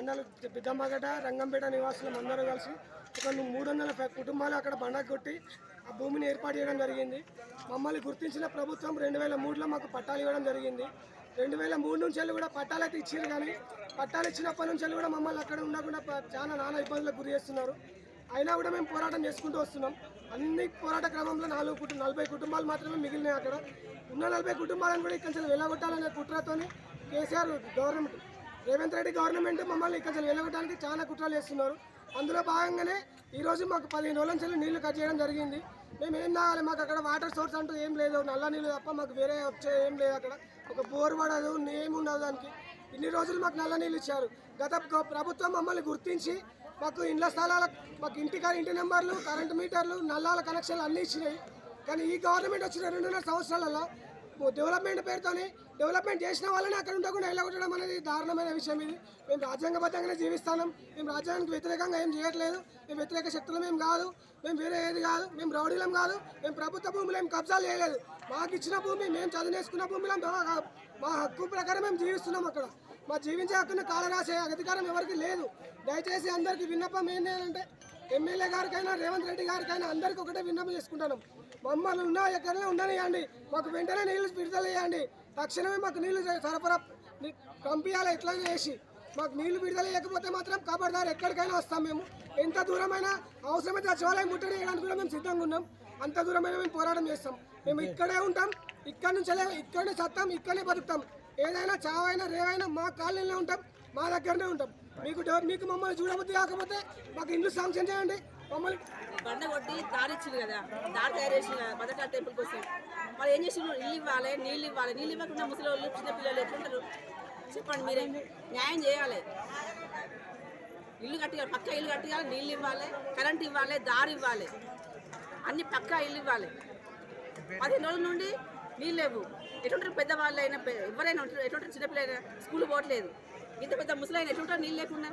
మండలం పెద్దమ్మగడ్డ రంగంపేట నివాసులం అందరూ కలిసి ఒక 300 కుటుంబాలు అక్కడ బండకు కొట్టి ఆ భూమిని ఏర్పాటు చేయడం జరిగింది. మమ్మల్ని గుర్తించిన ప్రభుత్వం 2003లో మాకు పట్టాలు ఇవ్వడం జరిగింది. 2003 నుంచి కూడా పట్టాలు అయితే ఇచ్చారు, కానీ పట్టాలు ఇచ్చినప్పటి నుంచి కూడా మమ్మల్ని అక్కడ ఉండకుండా చాలా నానా ఇబ్బందులకు గురి చేస్తున్నారు. అయినా కూడా మేము పోరాటం చేసుకుంటూ వస్తున్నాం. అన్ని పోరాట క్రమంలో 40 కుటుంబాలు మాత్రమే మిగిలినాయి. అక్కడ ఉన్న 40 కుటుంబాలను కూడా ఇక్కడ వెళ్ళగొట్టాలనే కుట్రతోని కేసీఆర్ గవర్నమెంట్, రేవంత్ రెడ్డి గవర్నమెంట్ మమ్మల్ని ఇక్కడ వెళ్ళగొట్టడానికి చాలా కుట్రలు చేస్తున్నారు. అందులో భాగంగానే ఈరోజు మాకు 15 రోజుల నుంచి నీళ్లు కట్ చేయడం జరిగింది. మేము ఏం తాగాలి, మాకు అక్కడ వాటర్ సోర్స్ అంటూ ఏం లేదు, నల్ల నీళ్ళు తప్ప మాకు వేరే వచ్చే ఏం లేదు. అక్కడ ఒక బోర్ పడదు, ఏమి ఉండదు దానికి. ఇన్ని రోజులు మాకు నల్ల నీళ్ళు ఇచ్చారు. గత ప్రభుత్వం మమ్మల్ని గుర్తించి మాకు ఇండ్ల స్థలాల, మాకు ఇంటి నెంబర్లు, కరెంటు మీటర్లు, నల్లాల కనెక్షన్లు అన్నీ ఇచ్చినాయి. కానీ ఈ గవర్నమెంట్ వచ్చిన 2.5 సంవత్సరాలలో డెవలప్మెంట్ పేరుతోని డెవలప్మెంట్ చేసిన వాళ్ళని అక్కడ ఉండకుండా వెళ్ళగొట్టడం అనేది దారుణమైన విషయం. ఇది మేము రాజ్యాంగబద్ధంగానే జీవిస్తున్నాం. మేము రాజ్యాంగానికి వ్యతిరేకంగా ఏం చేయట్లేదు. మేము వ్యతిరేక శక్తులు మేము కాదు, మేము వేరే ఏది కాదు, మేము రౌడీలం కాదు, మేము ప్రభుత్వ భూములు ఏం కబ్జాలు చేయలేదు. మాకు ఇచ్చిన భూమి, మేము చదివేసుకున్న భూమిలో మా హక్కు ప్రకారం మేము జీవిస్తున్నాం. అక్కడ మా జీవించే హక్కును కాలరాసే అధికారం ఎవరికి లేదు. దయచేసి అందరికీ విన్నపం ఏంటంటే, ఎమ్మెల్యే గారికైనా రేవంత్ రెడ్డి గారికైనా అందరికీ ఒకటే విన్నపం చేసుకుంటున్నాం. మమ్మల్ని ఉన్న ఎక్కడనే ఉండనియండి, మాకు వెంటనే నీళ్లు విడుదల చేయండి. తక్షణమే మాకు నీళ్లు సరఫరా పంపించాలి. ఎట్లా చేసి మాకు నీళ్లు విడుదల చేయకపోతే మాత్రం కాపాడదారు ఎక్కడికైనా వస్తాం. మేము ఎంత దూరమైనా, అవసరమైతే సచివాలయం ముట్టడి చేయడానికి కూడా మేము సిద్ధంగా ఉన్నాం. అంత దూరమైనా మేము పోరాటం చేస్తాం. మేము ఇక్కడే ఉంటాం, ఇక్కడ నుంచి ఇక్కడనే చస్తాం, ఇక్కడనే బతుకుతాం. ఏదైనా చావైనా రేవైనా మా కాలనీలో ఉంటాం, మా దగ్గరనే ఉంటాం. మీకు మమ్మల్ని చూడబుద్ధి కాకపోతే మాకు ఇండ్లు శాంక్షన్ చేయండి. మమ్మల్ని బండ కొట్టి దారి ఇచ్చింది కదా, దారి తయారు చేసిన భద్రకాళి టెంపుల్ కోసం వాళ్ళు ఏం చేసిండ్రు, ఇల్లు ఇవ్వాలి, నీళ్ళు ఇవ్వాలి. నీళ్ళు ఇవ్వకుండా ముసలి వాళ్ళు, చిన్నపిల్లలు ఎట్లుంటారు చెప్పండి. మీరే న్యాయం చేయాలి. ఇల్లు కట్టియాలి, పక్క ఇల్లు కట్టియాలి, నీళ్ళు ఇవ్వాలి, కరెంట్ ఇవ్వాలి, దారి ఇవ్వాలి, అన్ని పక్కా ఇల్లు ఇవ్వాలి. 15 రోజుల నుండి నీళ్ళు లేవు. ఎటుంటారు పెద్దవాళ్ళు అయినా, ఎవరైనా ఉంటారు, ఎటుంటారు చిన్నపిల్లలైనా, స్కూల్ పోవట్లేదు. ఇంత పెద్ద ముసలైన ఎటుంటారు నీళ్ళు లేకుండా.